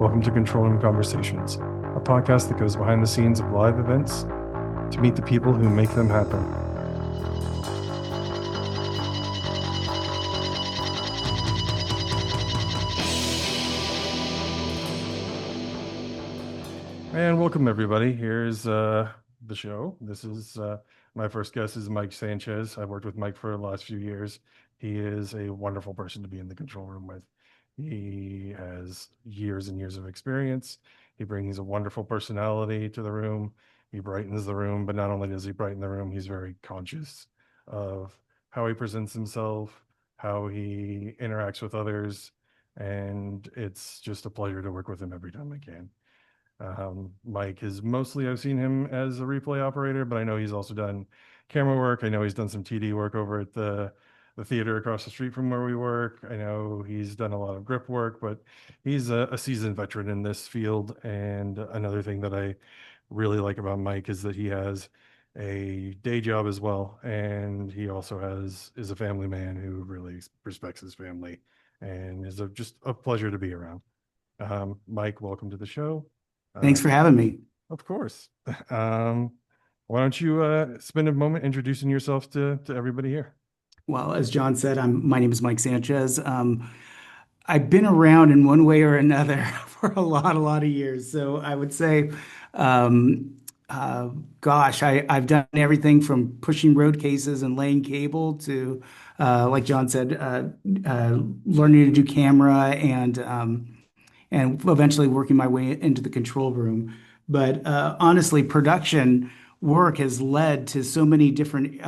Welcome to Control Room Conversations, a podcast that goes behind the scenes of live events to meet the people who make them happen. And welcome, everybody. Here's the show. This is my first guest is Mike Sanchez. I've worked with Mike for the last few years. He is a wonderful person to be in the control room with. He has years and years of experience. He brings a wonderful personality to the room. He brightens the room, but not only does he brighten the room, he's very conscious of how he presents himself, how he interacts with others, and it's just a pleasure to work with him every time I can. Mike is mostly, I've seen him as a replay operator, but I know he's also done camera work. I know he's done some TD work over at the theater across the street from where we work. I know he's done a lot of grip work, but he's a seasoned veteran in this field. And another thing that I really like about Mike is that he has a day job as well. And he also is a family man who really respects his family and is just a pleasure to be around. Mike, welcome to the show. Thanks for having me. Of course. Why don't you spend a moment introducing yourself to everybody here? Well, as John said, my name is Mike Sanchez. I've been around in one way or another for a lot of years. So I would say, I've done everything from pushing road cases and laying cable to, like John said, learning to do camera and eventually working my way into the control room. But honestly, production work has led to so many different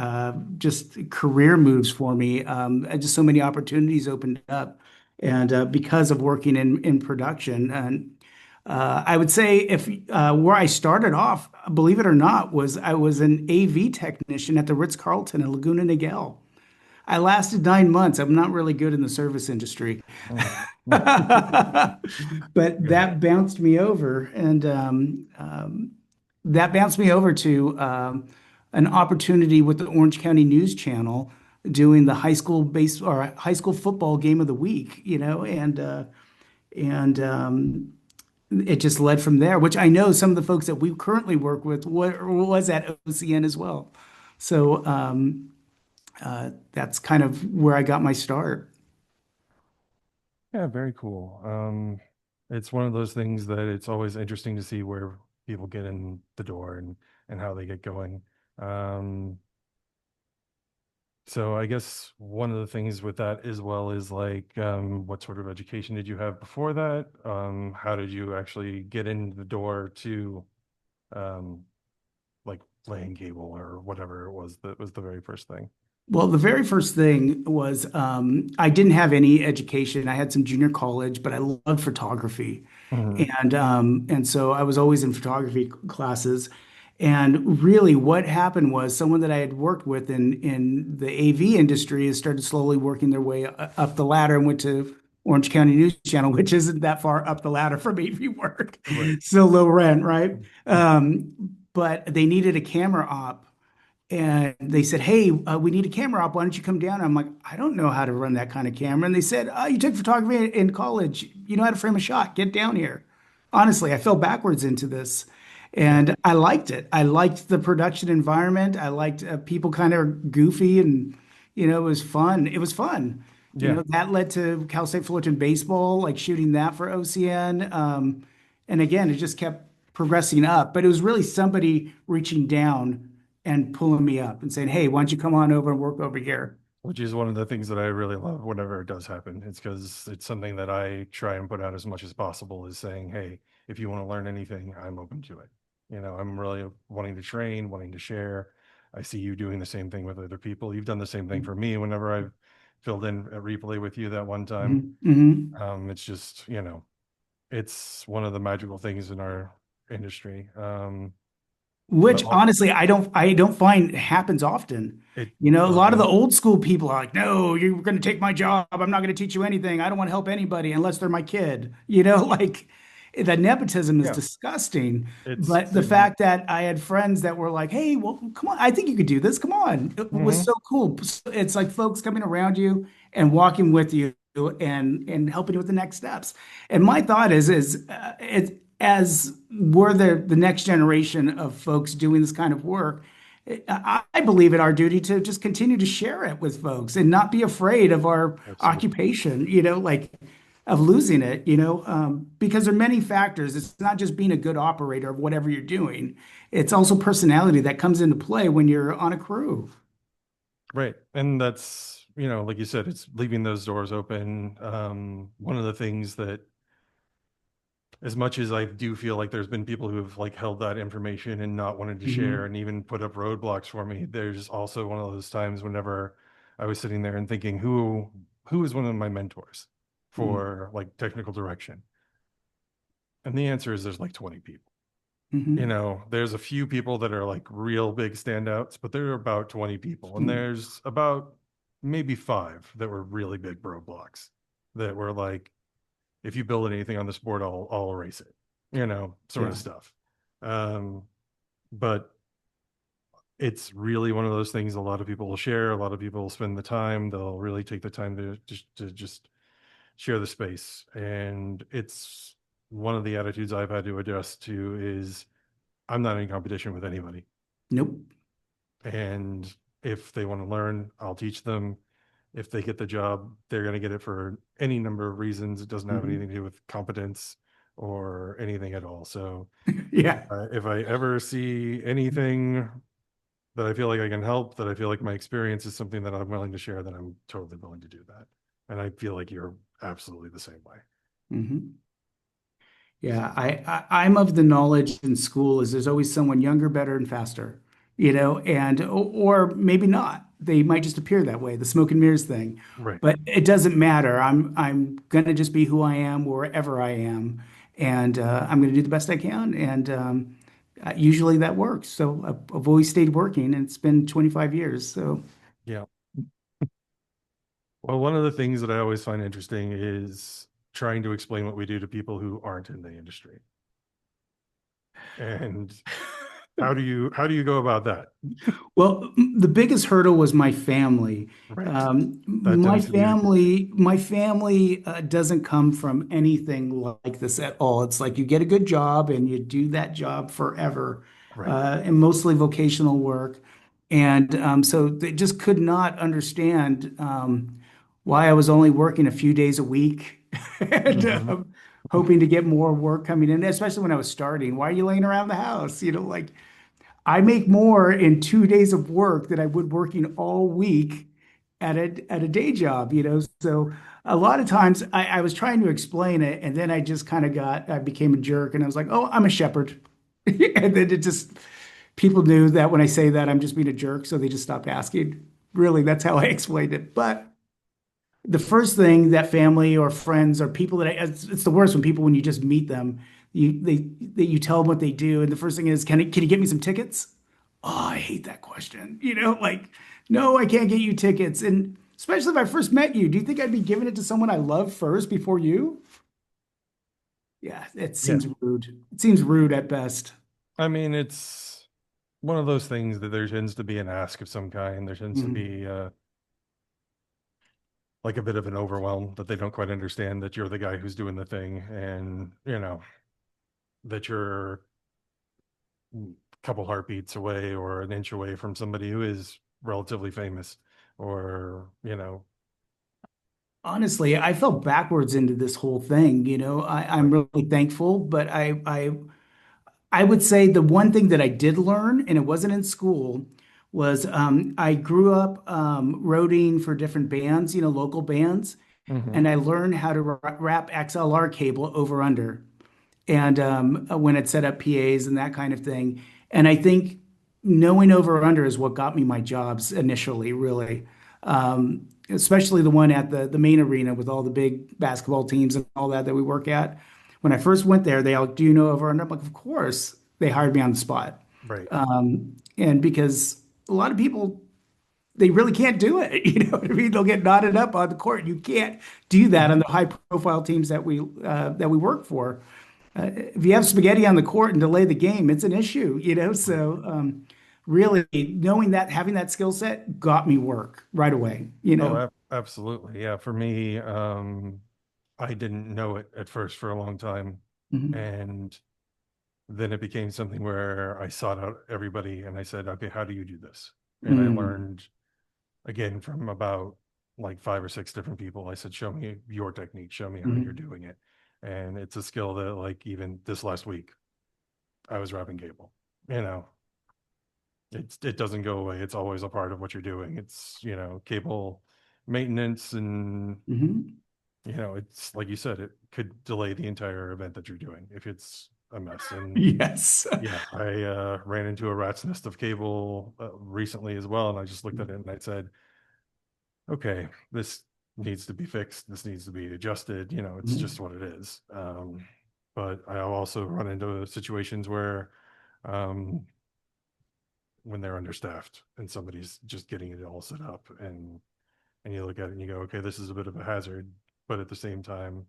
just career moves for me. Just so many opportunities opened up, and because of working in production. And I would say if where I started off, believe it or not, I was an AV technician at the Ritz-Carlton in Laguna Niguel. I lasted 9 months. I'm not really good in the service industry. But that bounced me over, and that bounced me over to an opportunity with the Orange County News Channel doing the high school football game of the week, and it just led from there, which I know some of the folks that we currently work with was at OCN as well. So that's kind of where I got my start. Yeah, very cool. It's one of those things that it's always interesting to see where people get in the door and how they get going. So I guess one of the things with that as well is like, what sort of education did you have before that? How did you actually get in the door to like laying cable or whatever it was that was the very first thing? Well, the very first thing was I didn't have any education. I had some junior college, but I loved photography, Mhm. and so I was always in photography classes. And really, what happened was someone that I had worked with in the AV industry has started slowly working their way up the ladder and went to Orange County News Channel, which isn't that far up the ladder from AV work. Right. So low rent, right? But they needed a camera op. And they said, "Hey, we need a camera op. Why don't you come down?" I'm like, "I don't know how to run that kind of camera." And they said, "Oh, you took photography in college. You know how to frame a shot. Get down here." Honestly, I fell backwards into this, and I liked it. I liked the production environment. I liked people kind of goofy, and it was fun. It was fun. Yeah. That led to Cal State Fullerton baseball, like shooting that for OCN. And again, it just kept progressing up. But it was really somebody reaching down and pulling me up and saying, "Hey, why don't you come on over and work over here?" Which is one of the things that I really love whenever it does happen. It's because it's something that I try and put out as much as possible is saying, hey, if you want to learn anything, I'm open to it. I'm really wanting to train, wanting to share. I see you doing the same thing with other people. You've done the same thing for me whenever I've filled in a replay with you that one time. It's just, it's one of the magical things in our industry. Which honestly, I don't find happens often. A lot of the old school people are like, "No, you're going to take my job. I'm not going to teach you anything. I don't want to help anybody unless they're my kid." Like the nepotism is Yeah. disgusting. It's But the fact that I had friends that were like, "Hey, well, come on. I think you could do this. Come on." It was so cool. It's like folks coming around you and walking with you and helping you with the next steps. And my thought as we're the next generation of folks doing this kind of work, I believe it our duty to just continue to share it with folks and not be afraid of our Absolutely. occupation, like of losing it, because there are many factors. It's not just being a good operator of whatever you're doing. It's also personality that comes into play when you're on a crew. Right. And that's, like you said, it's leaving those doors open. One of the things that, as much as I do feel like there's been people who have like held that information and not wanted to share Hmm. and even put up roadblocks for me, there's also one of those times whenever I was sitting there and thinking, who is one of my mentors for like technical direction? And the answer is there's like 20 people. Hmm. There's a few people that are like real big standouts, but there are about 20 people. And there's about maybe five that were really big roadblocks that were like, if you build anything on this board, I'll erase it, sort of Yeah. stuff. Um, but it's really one of those things a lot of people will share, a lot of people will spend the time, they'll really take the time to just share the space. And it's one of the attitudes I've had to adjust to is I'm not in competition with anybody. Nope. And if they want to learn, I'll teach them. If they get the job, they're going to get it for any number of reasons. It doesn't have anything Hmm. to do with competence or anything at all. So Yeah. if I ever see anything that I feel like I can help, that I feel like my experience is something that I'm willing to share, then I'm totally willing to do that. And I feel like you're absolutely the same way. Hmm. So, Yeah, I'm of the knowledge in school is there's always someone younger, better, and faster, and or maybe not. They might just appear that way, the smoke and mirrors thing. right. But it doesn't matter. I'm gonna just be who I am wherever I am, and I'm gonna do the best I can. And usually that works. So I've always stayed working, and it's been 25 years. So Yeah. Well, one of the things that I always find interesting is trying to explain what we do to people who aren't in the industry. And how do you go about that? well, the biggest hurdle was my family. Right. That tends to be the case. My family doesn't come from anything like this at all. It's like you get a good job and you do that job forever, Right. and mostly vocational work. And so they just could not understand why I was only working a few days a week and Hmm. hoping to get more work coming in, especially when I was starting. Why are you laying around the house? Like. I make more in 2 days of work than I would working all week at a day job, So a lot of times I was trying to explain it, and then I became a jerk, and I was like, "Oh, I'm a shepherd," and then it just people knew that when I say that I'm just being a jerk, so they just stopped asking. Really, that's how I explained it. But the first thing that family or friends or people it's the worst when people when you just meet them you tell them what they do and the first thing is can you get me some tickets. Oh, I hate that question, like no, I can't get you tickets. And especially if I first met you, do you think I'd be giving it to someone I love first before you? Yeah, Yeah. it seems rude at best. I mean, it's one of those things that there tends to be an ask of some kind. There tends to Mhm. be like a bit of an overwhelm that they don't quite understand that you're the guy who's doing the thing and, that you're a couple heartbeats away or an inch away from somebody who is relatively famous or, Honestly, I fell backwards into this whole thing. I'm right. really thankful, but I would say the one thing that I did learn, and it wasn't in school, was I grew up roading for different bands, local bands, Hmm. and I learned how to wrap XLR cable over under, and when it set up PAs and that kind of thing. And I think knowing over under is what got me my jobs initially, really. Especially the one at the main arena with all the big basketball teams and all that we work at. When I first went there, they all, do you know over under? I'm like, of course. They hired me on the spot. Right. And because a lot of people, they really can't do it. You know what I mean? They'll get knotted up on the court. You can't do that on Hmm. the high profile teams that we work for. If you have spaghetti on the court and delay the game, it's an issue, Right. So really knowing that, having that skill set got me work right away, Oh, Absolutely. Yeah. For me, I didn't know it at first for a long time. Mhm. And then it became something where I sought out everybody and I said, okay, how do you do this? And I Mm. learned again from about like five or six different people. I said, show me your technique, show me how you're Mhm. doing it. And it's a skill that, like, even this last week, I was wrapping cable. You know, it doesn't go away. It's always a part of what you're doing. It's, cable maintenance and, Mhm. it's like you said, it could delay the entire event that you're doing if it's a mess. And Yes. yeah, I ran into a rat's nest of cable recently as well. And I just looked at it and I said, okay, this needs to be fixed. This needs to be adjusted. It's just Mhm. what it is. But I'll also run into situations where, um, when they're understaffed and somebody's just getting it all set up, and you look at it and you go, okay, this is a bit of a hazard, but at the same time,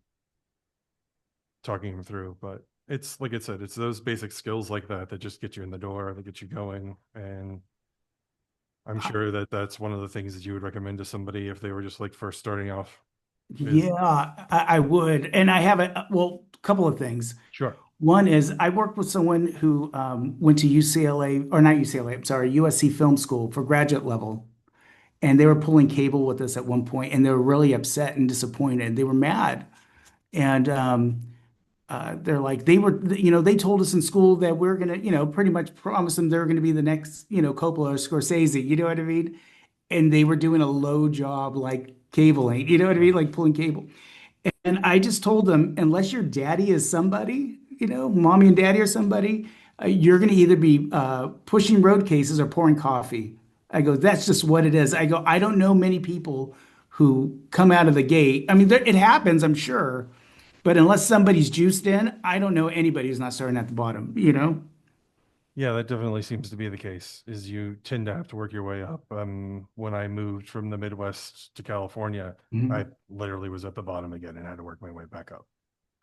talking them through. But it's like I said, it's those basic skills like that that just get you in the door, that get you going. And I'm sure that that's one of the things that you would recommend to somebody if they were just like first starting off is Yeah, I would. And I have well, a couple of things. sure. One is I worked with someone who went to UCLA, or not UCLA, I'm sorry, USC Film School for graduate level. And they were pulling cable with us at one point, and they were really upset and disappointed. They were mad. And they're like, they told us in school that we're going to, pretty much promise them they're going to be the next, Coppola or Scorsese. You know what I mean? And they were doing a low job like cabling, you know what I mean? Mm. Like pulling cable. And I just told them, unless your daddy is somebody, mommy and daddy are somebody, you're going to either be pushing road cases or pouring coffee. I go, that's just what it is. I go, I don't know many people who come out of the gate. I mean, it happens, I'm sure, but unless somebody's juiced in, I don't know anybody who's not starting at the bottom, you know? Yeah, that definitely seems to be the case, is you tend to have to work your way up. When I moved from the Midwest to California, I Mhm. literally was at the bottom again and had to work my way back up.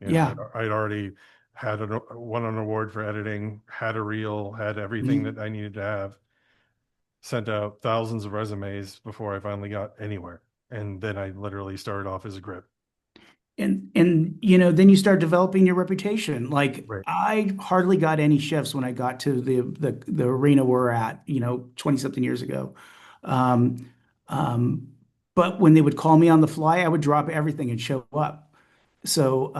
Yeah. I'd already won an award for editing, had a reel, had everything Mhm. that I needed to have, sent out thousands of resumes before I finally got anywhere. And then I literally started off as a grip. And then you start developing your reputation. Like Right. I hardly got any shifts when I got to the arena we're at, 20 something years ago. Um, um, but when they would call me on the fly, I would drop everything and show up. So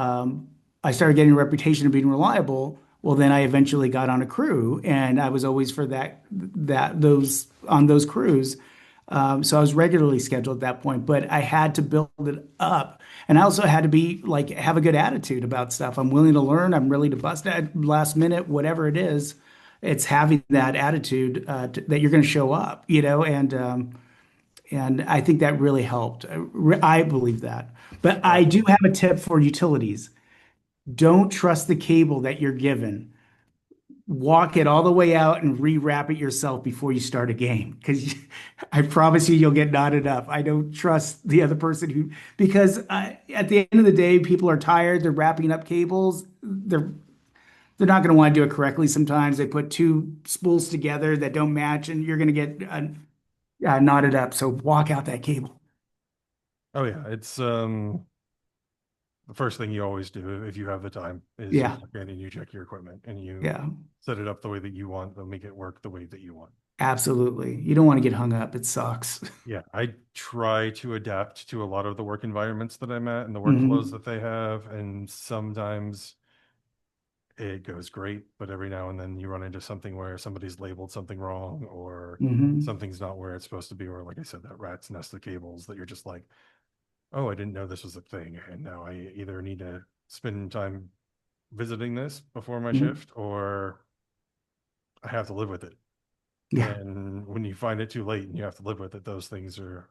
I started getting a reputation of being reliable. Well, then I eventually got on a crew, and I was always for those on those crews. So I was regularly scheduled at that point, but I had to build it up, and I also had to be like have a good attitude about stuff. I'm willing to learn. I'm willing to bust at last minute, whatever it is. It's having that attitude that you're going to show up, and I think that really helped. I believe that. But Oh, I do absolutely. have a tip for utilities. Don't trust the cable that you're given. Walk it all the way out and rewrap it yourself before you start a game. Because I promise you, you'll get knotted up. I don't trust the other person because at the end of the day, people are tired. They're wrapping up cables. They're not going to want to do it correctly. Sometimes they put two spools together that don't match, and you're going to get knotted up. So walk out that cable. Oh yeah, it's the first thing you always do if you have the time is you Yeah, walk in and you check your equipment and you yeah. set it up the way that you want, they'll make it work the way that you want. Absolutely. You don't want to get hung up. It sucks. Yeah, I try to adapt to a lot of the work environments that I'm at and the workflows Hmm. that they have, and sometimes it goes great, but every now and then you run into something where somebody's labeled something wrong or Hmm. something's not where it's supposed to be, or like I said, that rat's nest of cables that you're just like, oh, I didn't know this was a thing, and now I either need to spend time visiting this before my Hmm. shift or I have to live with it. Yeah. And when you find it too late and you have to live with it, those things are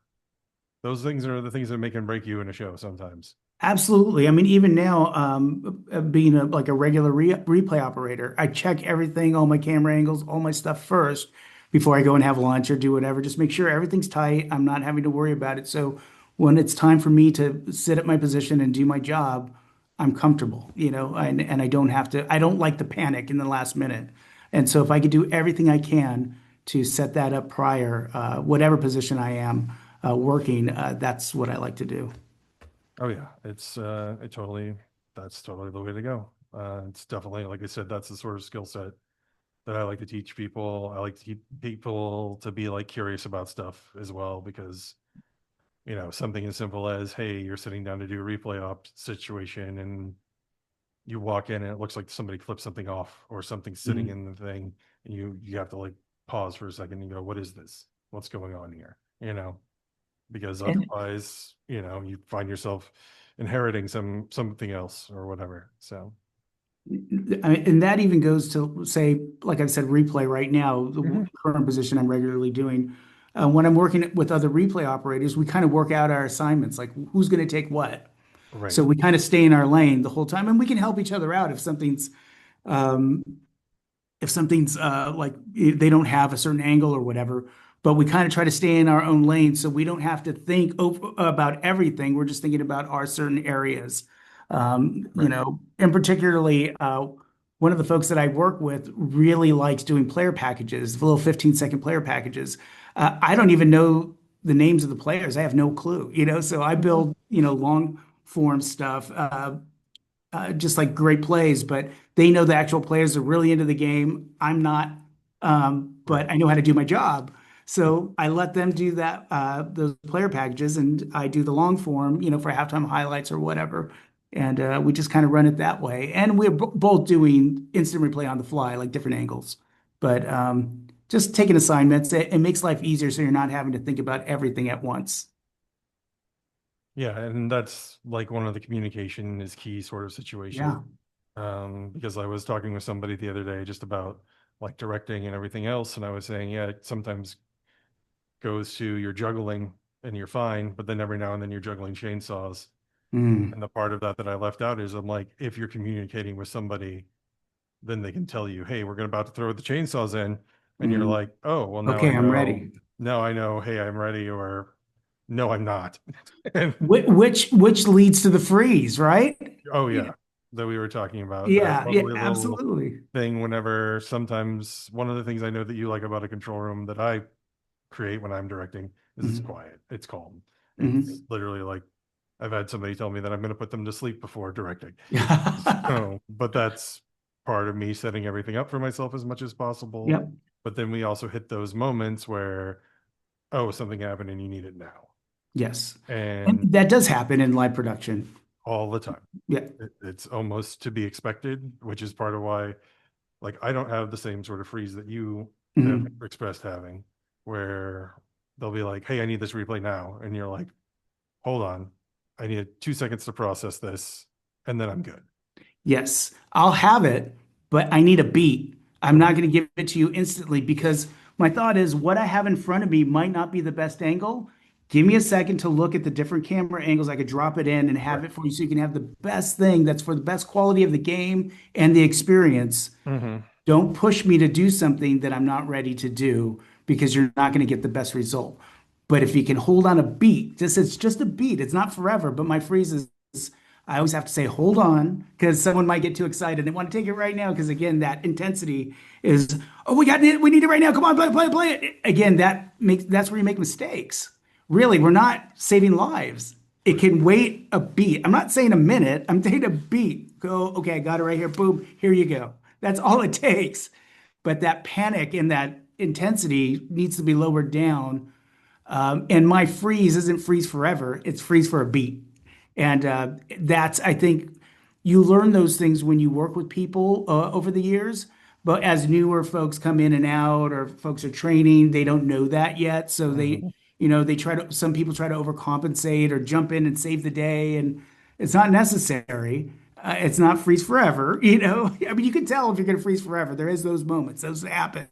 the things that make and break you in a show sometimes. Absolutely. I mean, even now, being like a regular replay operator, I check everything, all my camera angles, all my stuff first before I go and have lunch or do whatever. Just make sure everything's tight. I'm not having to worry about it. So when it's time for me to sit at my position and do my job, I'm comfortable, and I don't have to, I don't like the panic in the last minute. And so if I could do everything I can to set that up prior, whatever position I am, working, that's what I like to do. Oh yeah, that's totally the way to go. It's definitely, like I said, that's the sort of skill set that I like to teach people. I like to keep people to be like curious about stuff as well, because something as simple as, hey, you're sitting down to do a replay op situation and you walk in and it looks like somebody flipped something off or something sitting Mhm. in the thing, and you have to like pause for a second and go, what is this? What's going on here? Because And otherwise, you find yourself inheriting something else or whatever. So, and that even goes to say, like I said, replay right now, the mhm. current position I'm regularly doing. When I'm working with other replay operators, we kind of work out our assignments, like who's going to take what. Right, So we kind of stay in our lane the whole time, and we can help each other out um, if something's like they don't have a certain angle or whatever. But we kind of try to stay in our own lane so we don't have to think about everything. We're just thinking about our certain areas. right. And particularly one of the folks that I work with really likes doing player packages, the little 15-second player packages. I don't even know the names of the players. I have no clue. So I Mhm. build, long form stuff. Just like great plays, but they know the actual players are really into the game. I'm not, but Right. I know how to do my job. So I let them do those player packages, and I do the long form, for halftime highlights or whatever. And we just kind of run it that way. And we're both doing instant replay on the fly, like different angles. But just taking assignments, it makes life easier so you're not having to think about everything at once. Yeah, and that's like one of the communication is key sort of situation. Yeah. Because I was talking with somebody the other day just about like directing and everything else, and I was saying, yeah, it sometimes goes to you're juggling and you're fine, but then every now and then you're juggling chainsaws. Mm. And the part of that I left out is I'm like, if you're communicating with somebody, then they can tell you, hey, we're about to throw the chainsaws in. And you're Mm. like, oh, well, now I Okay, I'm know. ready. Now I know, hey, I'm ready, or no, I'm not. And Which leads to the freeze, right? oh, Yeah, yeah, that we were talking about that yeah, yeah, lovely little absolutely. thing whenever sometimes one of the things I know that you like about a control room that I create when I'm directing is it's Mhm. quiet, it's calm. It's Mhm. literally like I've had somebody tell me that I'm going to put them to sleep before directing. Yeah. So, but that's part of me setting everything up for myself as much as possible. Yep. But then we also hit those moments where, oh, something happened and you need it now. Yes. And And that does happen in live production. all the time. Yeah. It's almost to be expected, which is part of why, like, I don't have the same sort of freeze that you have Mhm. expressed having, where they'll be like, hey, I need this replay now. And you're like, hold on, I need 2 seconds to process this, and then I'm good. Yes, I'll have it, but I need a beat. I'm Mhm. not going to give it to you instantly because my thought is what I have in front of me might not be the best angle. Give me a second to look at the different camera angles. I could drop it in and have Right. it for you so you can have the best thing that's for the best quality of the game and the experience. Hmm. Don't push me to do something that I'm not ready to do because you're not going to get the best result. But if you can hold on a beat, it's just a beat. It's not forever, but my freeze is I always have to say hold on because someone might get too excited. They want to take it right now because again, that intensity is, oh, we need it right now. Come on, play it. Again, that's where you make mistakes. Really, we're not saving lives. It Right. can wait a beat. I'm not saying a minute. I'm saying a beat. Go, okay, I got it right here. Boom, here you go. That's all it takes. But that panic and that intensity needs to be lowered down. And my freeze isn't freeze forever, it's freeze for a beat. And I think, you learn those things when you work with people over the years. But as newer folks come in and out, or folks are training, they don't know that yet. So Hmm. some people try to overcompensate or jump in and save the day. And it's not necessary. It's not freeze forever. I mean, you can tell if you're going to freeze forever. There is those moments, those happen.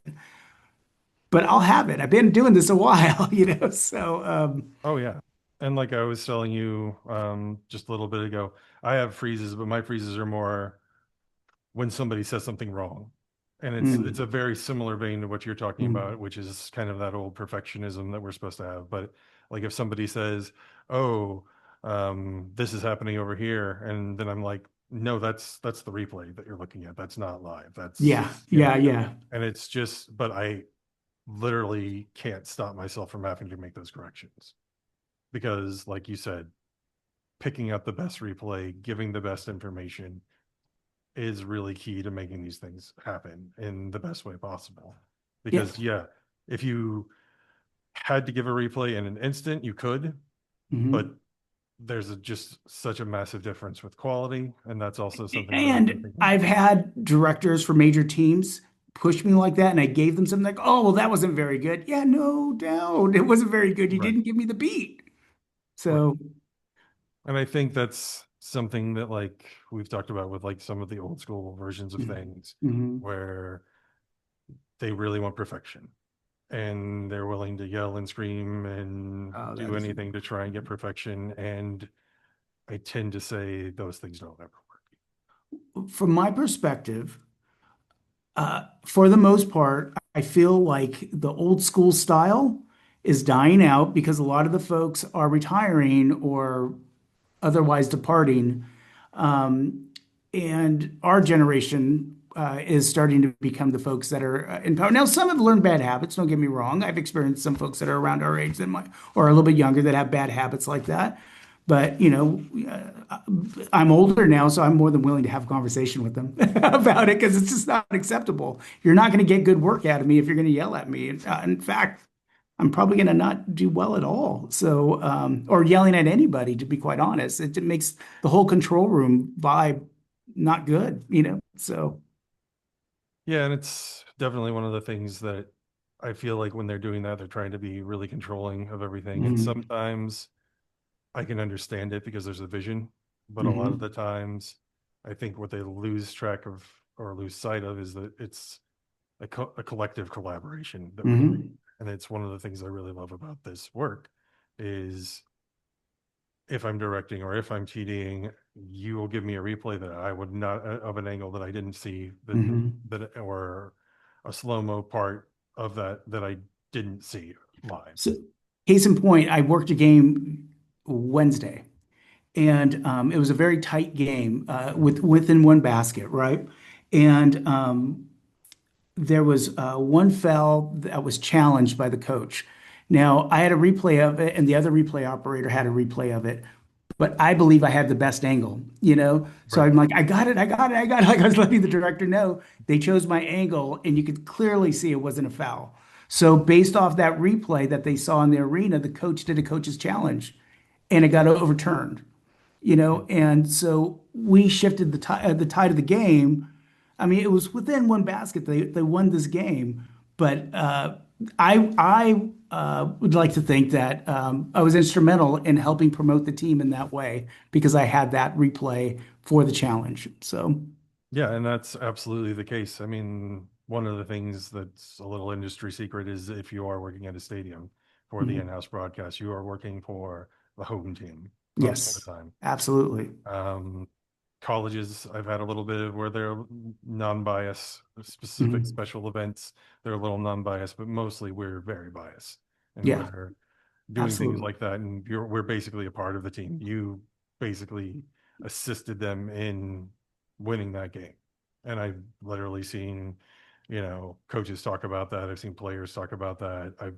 But I'll have it. I've been doing this a while. So Oh yeah. And like I was telling you just a little bit ago, I have freezes, but my freezes are more when somebody says something wrong. And it's mm, a very similar vein to what you're talking mm, about, which is kind of that old perfectionism that we're supposed to have. But like if somebody says, "Oh, this is happening over here," and then I'm like, "No, that's the replay that you're looking at. That's not live. That's yeah, you know." yeah, yeah. And it's just, but I literally can't stop myself from having to make those corrections. because, like you said, picking up the best replay, giving the best information is really key to making these things happen in the best way possible. Yeah. Because, yeah, if you had to give a replay in an instant, you could, but Mhm. just such a massive difference with quality. And that's also something that I've been And thinking I've about. had directors for major teams push me like that, and I gave them something like, "Oh, well, that wasn't very good." Yeah, no doubt, it wasn't very good. You Right. didn't give me the beat. Right. So, And I think that's something that, like, we've talked about with like some of the old school versions of things mhm. where they really want perfection and they're willing to yell and scream and Oh, that do is anything to try and get perfection. And I tend to say those things don't ever from my perspective. For the most part, I feel like the old school style is dying out because a lot of the folks are retiring or otherwise departing. Um, and our generation is starting to become the folks that are in power. Now, some have learned bad habits, don't get me wrong. I've experienced some folks that are around our age that might, or a little bit younger that have bad habits like that. But, I'm older now, so I'm more than willing to have a conversation with them about it because it's just not acceptable. You're not going to get good work out of me if you're going to yell at me. In fact, I'm probably going to not do well at all. So, or yelling at anybody, to be quite honest, it makes the whole control room vibe not good. So, Yeah, and it's definitely one of the things that I feel like when they're doing that, they're trying to be really controlling of everything. And mhm, sometimes I can understand it because there's a vision, but a lot of mhm, the times I think what they lose track of or lose sight of is that it's a collective collaboration that we're doing. mhm. And it's one of the things I really love about this work is if I'm directing or if I'm TDing, you will give me a replay that I would not of an angle that I didn't see Mhm. that or a slow-mo part of that I didn't see live. So, case in point, I worked a game Wednesday, and it was a very tight game within one basket, right? And there was one foul that was challenged by the coach. Now, I had a replay of it, and the other replay operator had a replay of it, but I believe I had the best angle. So Right. I'm like, I got it, I got it, I got it. Like I was letting the director know they chose my angle, and you could clearly see it wasn't a foul. So based off that replay that they saw in the arena, the coach did a coach's challenge, and it got overturned. And so we shifted the tide of the game. I mean, it was within one basket. They won this game, but I would like to think that I was instrumental in helping promote the team in that way because I had that replay for the challenge. So, Yeah, and that's absolutely the case. I mean, one of the things that's a little industry secret is if you are working at a stadium for the mhm. in-house broadcast, you are working for the home team most of the Yes, time. absolutely. Um, Colleges, I've had a little bit of where they're non-biased, specific Mhm. special events, they're a little non-biased, but mostly we're very biased. And Yeah, we're doing things absolutely. like that, and we're basically a part of the team. You basically assisted them in winning that game. And I've literally seen, coaches talk about that. I've seen players talk about that.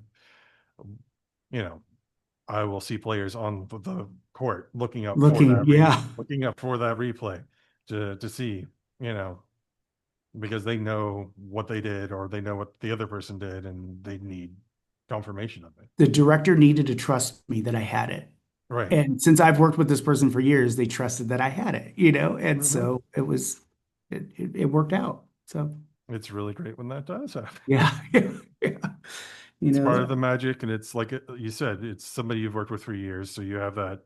You know, I will see players on the court Looking, yeah. looking up for that replay to see, you know, because they know what they did or they know what the other person did and they need confirmation of it. The director needed to trust me that I had it. Right. And since I've worked with this person for years, they trusted that I had it. And Hmm. so it worked out. So It's really great when that does happen. yeah, yeah, yeah. You It's part know, of the magic, and it's like you said, it's somebody you've worked with for years, so you have that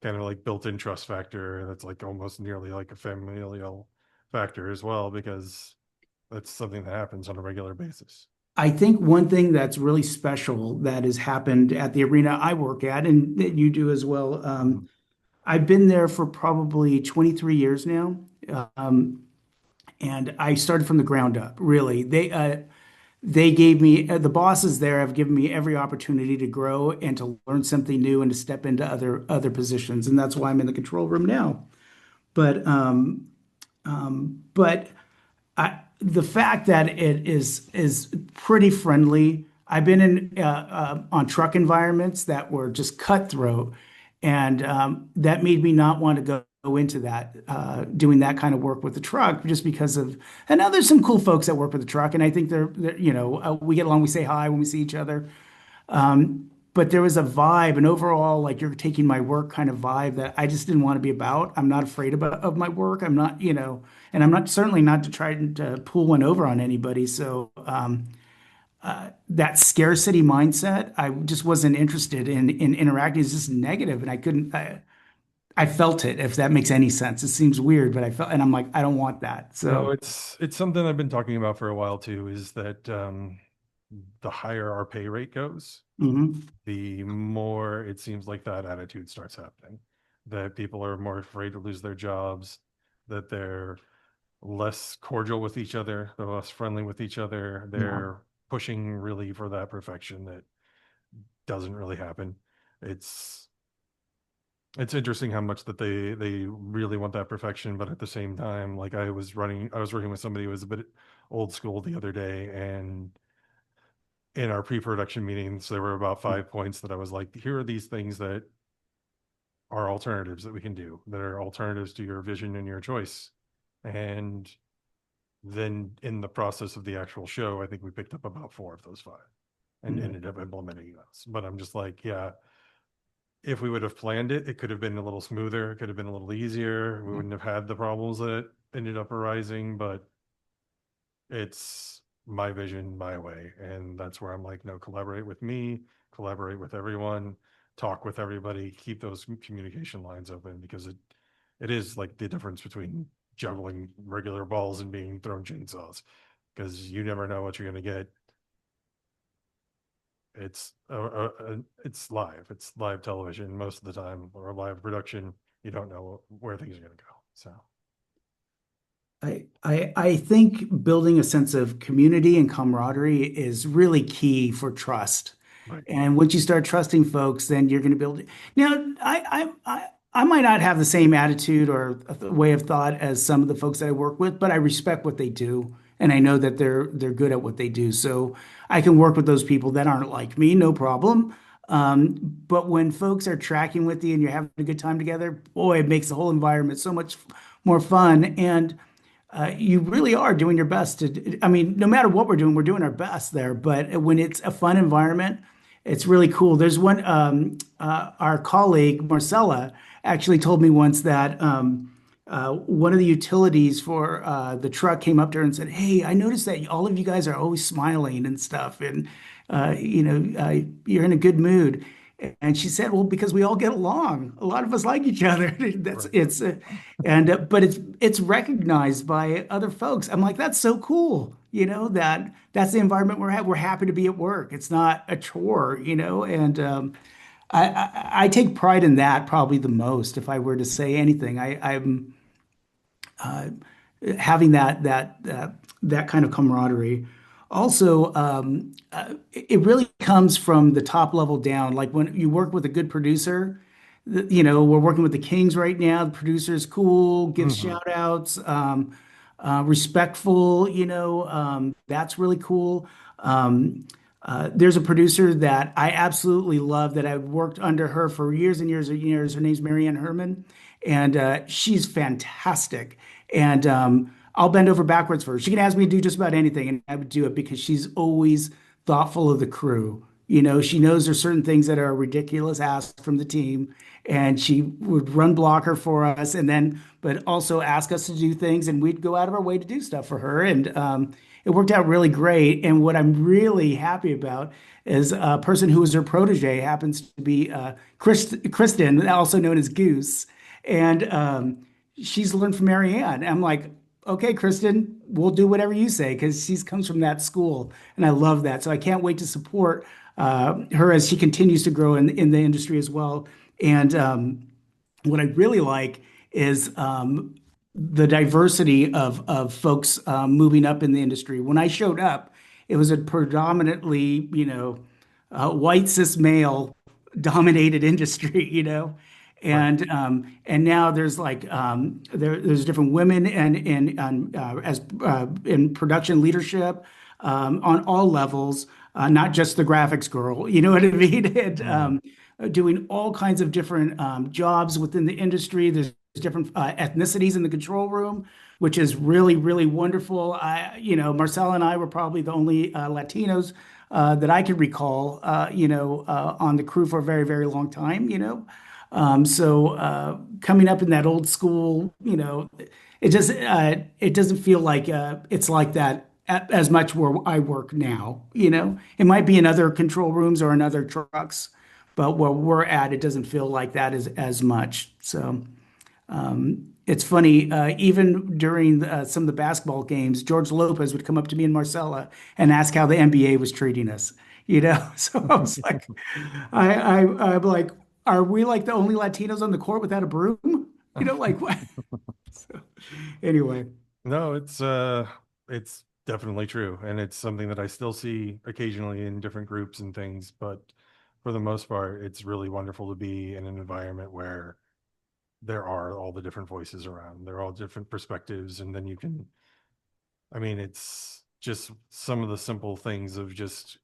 kind of like built-in trust factor, and it's like almost nearly like a familial factor as well, because that's something that happens on a regular basis. I think one thing that's really special that has happened at the arena I work at, and that you do as well. Mhm. I've been there for probably 23 years now. Um, and I started from the ground up, really. They gave me the bosses there have given me every opportunity to grow and to learn something new and to step into other positions, and that's why I'm in the control room now. But the fact that it is pretty friendly, I've been in on truck environments that were just cutthroat, and that made me not want to go into that doing that kind of work with the truck just because of. And now there's some cool folks that work with the truck, and I think they're we get along, we say hi when we see each other. But there was a vibe, an overall like you're taking my work kind of vibe that I just didn't want to be about. I'm not afraid of my work. I'm not, and I'm not certainly not to try to pull one over on anybody. So that scarcity mindset, I just wasn't interested in interacting. It's just negative, and I couldn't. I felt it, if that makes any sense. It seems weird, but I felt, and I'm like, I don't want that. No, So, it's something I've been talking about for a while too, is that the higher our pay rate goes, mhm, the more it seems like that attitude starts happening. That people are more afraid to lose their jobs, that they're less cordial with each other, they're less friendly with each other, yeah, they're pushing really for that perfection that doesn't really happen. It's it's interesting how much that they really want that perfection, but at the same time, like I was working with somebody who was a bit old school the other day, and in our pre-production meetings, there were about 5 points that I was like, here are these things that are alternatives that we can do, that are alternatives to your vision and your choice. And then in the process of the actual show, I think we picked up about four of those five and yeah, ended up implementing those. But I'm just like, yeah, if we would have planned it, it could have been a little smoother, it could have been a little easier. We wouldn't have had the problems that ended up arising, but it's my vision, my way. And that's where I'm like, no, collaborate with me, collaborate with everyone, talk with everybody, keep those communication lines open, because it is like the difference between juggling regular balls and being thrown chainsaws, because you never know what you're going to get. It's live television most of the time, or live production. You don't know where things are going to go. So I think building a sense of community and camaraderie is really key for trust. right. And once you start trusting folks, then you're going to build. Now, I might not have the same attitude or way of thought as some of the folks that I work with, but I respect what they do, and I know that they're good at what they do. So I can work with those people that aren't like me, no problem. But when folks are tracking with you and you're having a good time together, boy, it makes the whole environment so much more fun. And you really are doing your best to, I mean, no matter what we're doing our best there. But when it's a fun environment, it's really cool. There's one, our colleague, Marcella, actually told me once that one of the utilities for the truck came up to her and said, "Hey, I noticed that all of you guys are always smiling and stuff, and you're in a good mood." And she said, "Well, because we all get along. A lot of us like each other. That's Right. it's, and but it's recognized by other folks." I'm like, "That's so cool." That's the environment we're at. We're happy to be at work. It's not a chore, and I take pride in that probably the most. If I were to say anything, I'm having that kind of camaraderie. Also, it really comes from the top level down. Like when you work with a good producer, we're working with the Kings right now. The producer is cool, gives Hmm. shout outs, respectful, that's really cool. There's a producer that I absolutely love that I've worked under her for years and years and years. Her name's Marianne Herman, and she's fantastic. And I'll bend over backwards for her. She can ask me to do just about anything, and I would do it because she's always thoughtful of the crew. She knows there's certain things that are ridiculous ask from the team, and she would run blocker for us, and then but also ask us to do things, and we'd go out of our way to do stuff for her, and it worked out really great. And what I'm really happy about is a person who was her protege happens to be Kristen, also known as Goose, and she's learned from Marianne. I'm like, okay, Kristen, we'll do whatever you say because she comes from that school, and I love that. So I can't wait to support her as she continues to grow in the industry as well. And what I really like is the diversity of folks moving up in the industry. When I showed up, it was a predominantly, white cis male dominated industry, Right. and now there's like there's different women and as in production leadership on all levels. not just the graphics girl, you know what I mean? And Mhm. doing all kinds of different jobs within the industry. There's different ethnicities in the control room, which is really, really wonderful. Marcel and I were probably the only Latinos that I could recall, on the crew for a very, very long time, coming up in that old school, it doesn't feel like it's like that as much where I work now. It might be in other control rooms or in other trucks, but where we're at, it doesn't feel like that as much. So it's funny, even during some of the basketball games, George Lopez would come up to me and Marcella and ask how the NBA was treating us. So I was like, I'm like, are we like the only Latinos on the court without a broom? Like what? So, anyway, No, it's definitely true. And it's something that I still see occasionally in different groups and things, but for the most part, it's really wonderful to be in an environment where there are all the different voices around. There are all different perspectives, and then you can, I mean, it's just some of the simple things of just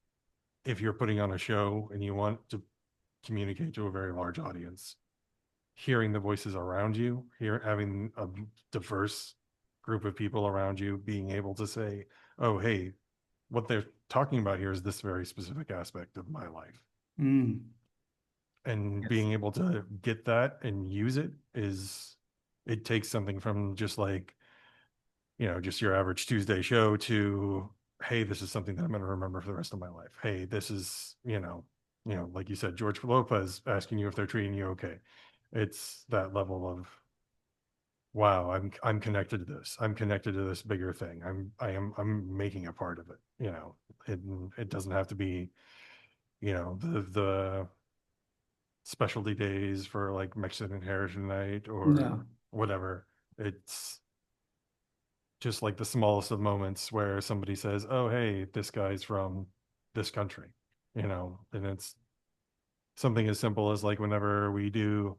if you're putting on a show and you want to communicate to a very large audience, hearing the voices around you, having a diverse group of people around you, being able to say, "Oh, hey, what they're talking about here is this very specific aspect of my life," mm, and yes. being able to get that and use it it takes something from just like just your average Tuesday show to, hey, this is something that I'm going to remember for the rest of my life. Hey, this is, like you said, George Lopez asking you if they're treating you okay. It's that level of, wow, I'm connected to this. I'm connected to this bigger thing. I'm making a part of it. It doesn't have to be, the specialty days for like Mexican Heritage Night No. or whatever. It's just like the smallest of moments where somebody says, "Oh, hey, this guy's from this country," and it's something as simple as like whenever we do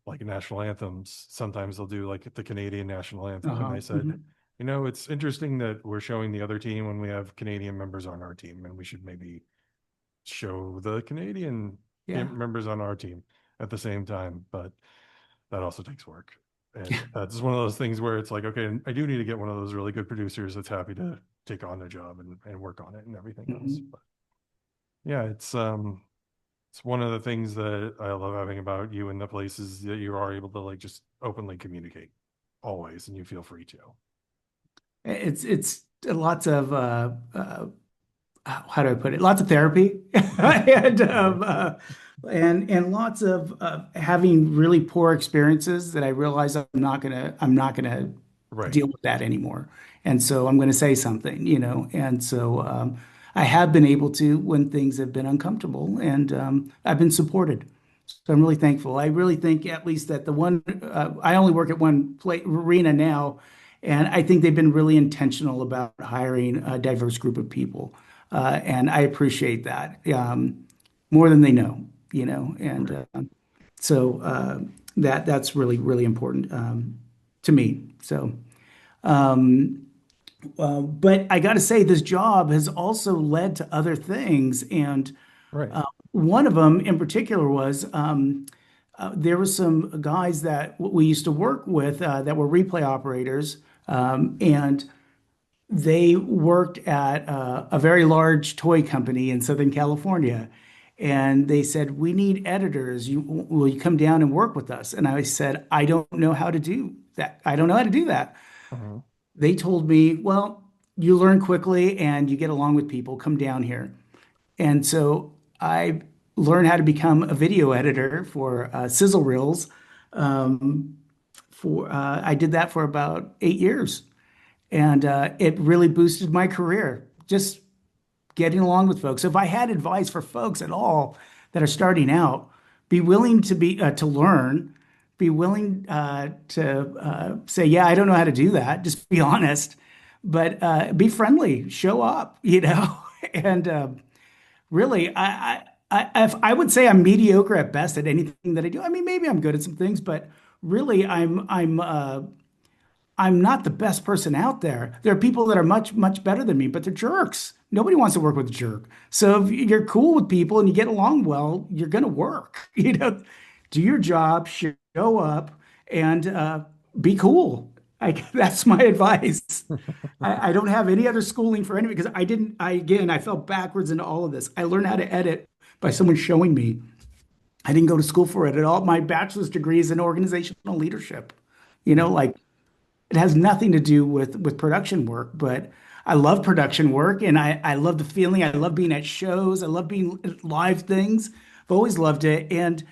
like national anthems, sometimes they'll do like the Canadian national anthem. And Uh-huh. I said, it's interesting that we're showing the other team when we have Canadian members on our team, and we should maybe show the Canadian Yeah. members on our team at the same time. But that also takes work. And that's one of those things where it's like, okay, I do need to get one of those really good producers that's happy to take on the job and work on it and everything else. Mhm. But yeah, it's one of the things that I love having about you and the places that you are able to like just openly communicate always, and you feel free to. It's lots of how do I put it? Lots of therapy and Mhm. and lots of having really poor experiences that I realize I'm not gonna Right. deal with that anymore. And so I'm going to say something, And so I have been able to when things have been uncomfortable, and I've been supported. So I'm really thankful. I really think at least that the one I only work at one play arena now, and I think they've been really intentional about hiring a diverse group of people, and I appreciate that more than they know, And Right. so that's really really important to me. So. Um, but I got to say, this job has also led to other things, and Right. one of them in particular was there were some guys that we used to work with that were replay operators, and they worked at a very large toy company in Southern California. And they said, "We need editors. Will you come down and work with us?" And I said, "I don't know how to do that. I don't know how to do that." Mhm. They told me, "Well, you learn quickly and you get along with people. Come down here." And so I learned how to become a video editor for sizzle reels. For I did that for about 8 years, and it really boosted my career. Just getting along with folks. So if I had advice for folks at all that are starting out, be willing to learn, be willing to say, "Yeah, I don't know how to do that." Just be honest, but be friendly, show up, and really, if I would say I'm mediocre at best at anything that I do. I mean, maybe I'm good at some things, but really, I'm I'm not the best person out there. There are people that are much, much better than me, but they're jerks. Nobody wants to work with a jerk. So if you're cool with people and you get along well, you're going to work. Do your job, show up, and be cool. That's my advice. I don't have any other schooling for any because I didn't. I fell backwards into all of this. I learned how to edit by someone showing me. I didn't go to school for it at all. My bachelor's degree is in organizational leadership. Like it has nothing to do with production work, but I love production work and I love the feeling. I love being at shows. I love being at live things. I've always loved it. And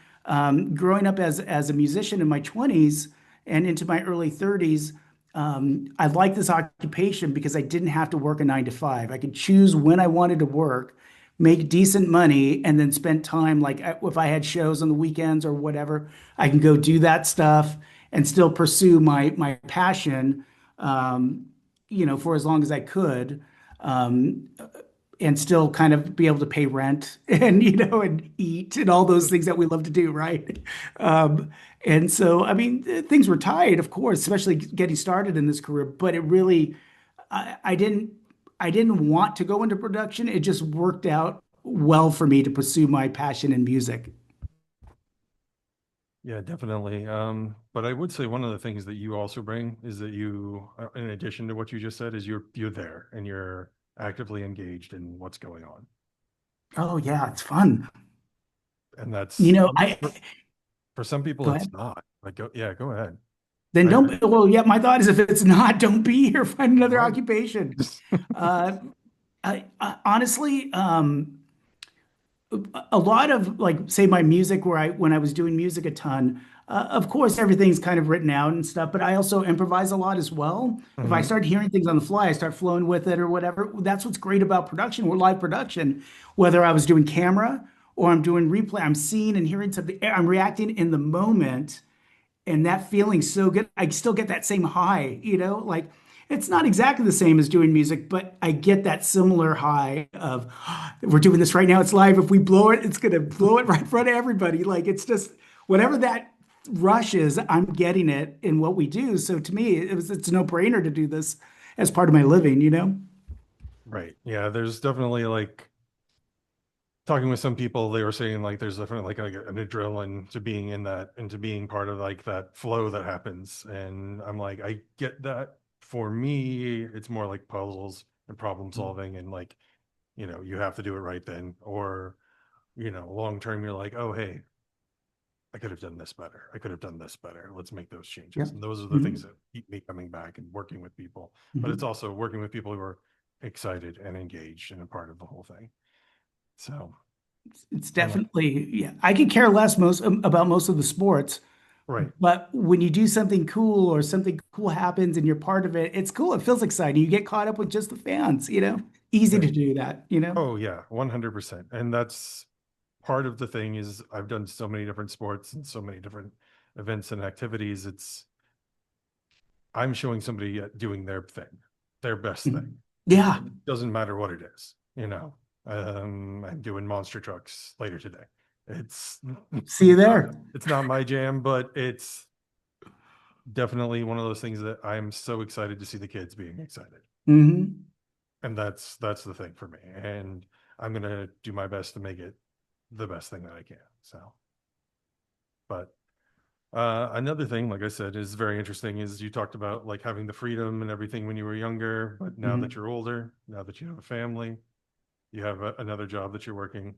growing up as a musician in my 20s and into my early 30s, I liked this occupation because I didn't have to work a 9 to 5. I could choose when I wanted to work, make decent money, and then spend time like if I had shows on the weekends or whatever, I can go do that stuff and still pursue my passion, for as long as I could, um, and still kind of be able to pay rent and and eat and all those things that we love to do, right? And so, I mean, things were tight, of course, especially getting started in this career. But it really, I didn't, I didn't want to go into production. It just worked out well for me to pursue my passion in music. Yeah, definitely. But I would say one of the things that you also bring is that you, in addition to what you just said, is you're there and you're actively engaged in what's going on. Oh yeah, it's fun. And You that's know, I for some people Go it's ahead. not. Like, yeah, go ahead. Then I don't. Well, yeah. My thought is, if it's not, don't be here. Find another right. occupation. Uh, I honestly, a lot of like, say, my music, where when I was doing music a ton. Of course, everything's kind of written out and stuff, but I also improvise a lot as well. If I Hmm. start hearing things on the fly, I start flowing with it or whatever. That's what's great about production or live production. Whether I was doing camera or I'm doing replay, I'm seeing and hearing something. I'm reacting in the moment and that feeling's so good. I still get that same high, like it's not exactly the same as doing music, but I get that similar high of we're doing this right now. It's live. If we blow it, it's gonna blow it right in front of everybody. Like it's just whatever that rush is, I'm getting it in what we do. So to me, it's a no-brainer to do this as part of my living. Right. Yeah, there's definitely like talking with some people, they were saying like there's definitely like an adrenaline to being in that and to being part of like that flow that happens. And I'm like, I get that. For me, it's more like puzzles and problem solving and like, you have to do it right then. Or, long term, you're like, oh, hey, I could have done this better. I could have done this better. Let's make those Yeah. changes. And those are the things Mhm. that keep me coming back and working with people. But it's Mhm. also working with people who are excited and engaged and a part of the whole thing. So It's I like, definitely, yeah. I could care less about most of the sports. right. But when you do something cool or something cool happens and you're part of it, it's cool. It feels exciting. You get caught up with just the fans. Easy to Right. do that. Oh yeah, 100%. And that's part of the thing is I've done so many different sports and so many different events and activities. I'm showing somebody doing their thing, their best thing. Mhm. Yeah. It doesn't matter what it is. I'm doing monster trucks later today. It's See you not, there. it's not my jam, but it's definitely one of those things that I'm so excited to see the kids being excited. Hmm. And that's the thing for me. And I'm gonna do my best to make it the best thing that I can. So, but another thing, like I said, is very interesting is you talked about like having the freedom and everything when you were younger, but now that Hmm. you're older, now that you have a family, you have another job that you're working.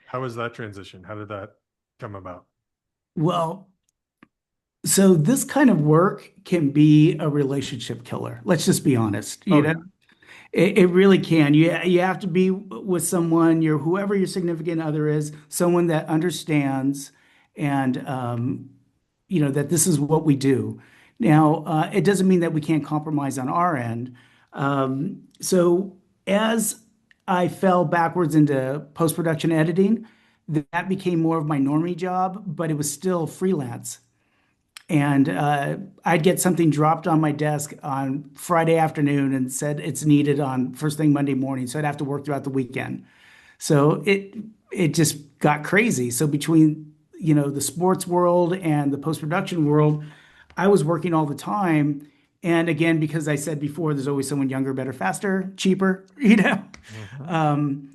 How was that transition? How did that come about? Well, so this kind of work can be a relationship killer. Let's just be honest. Oh yeah, It really can. You have to be with someone, whoever your significant other is, someone that understands and that this is what we do. Now, it doesn't mean that we can't compromise on our end. So as I fell backwards into post-production editing, that became more of my normie job, but it was still freelance. And I'd get something dropped on my desk on Friday afternoon and said it's needed on first thing Monday morning. So I'd have to work throughout the weekend. So it just got crazy. So between the sports world and the post-production world, I was working all the time And again, because I said before, there's always someone younger, better, faster, cheaper, you know. Hmm. Um,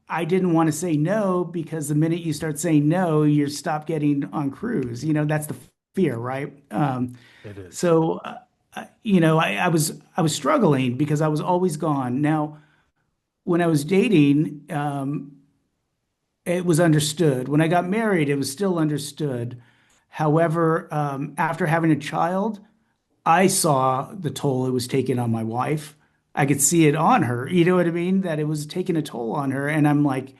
I didn't want to say no because the minute you start saying no, you stop getting on crews. That's the fear, right? It is. So, I was struggling because I was always gone. Now, when I was dating, it was understood. When I got married, it was still understood. However, after having a child, I saw the toll it was taking on my wife. I could see it on her. You know what I mean? That it was taking a toll on her. And I'm like,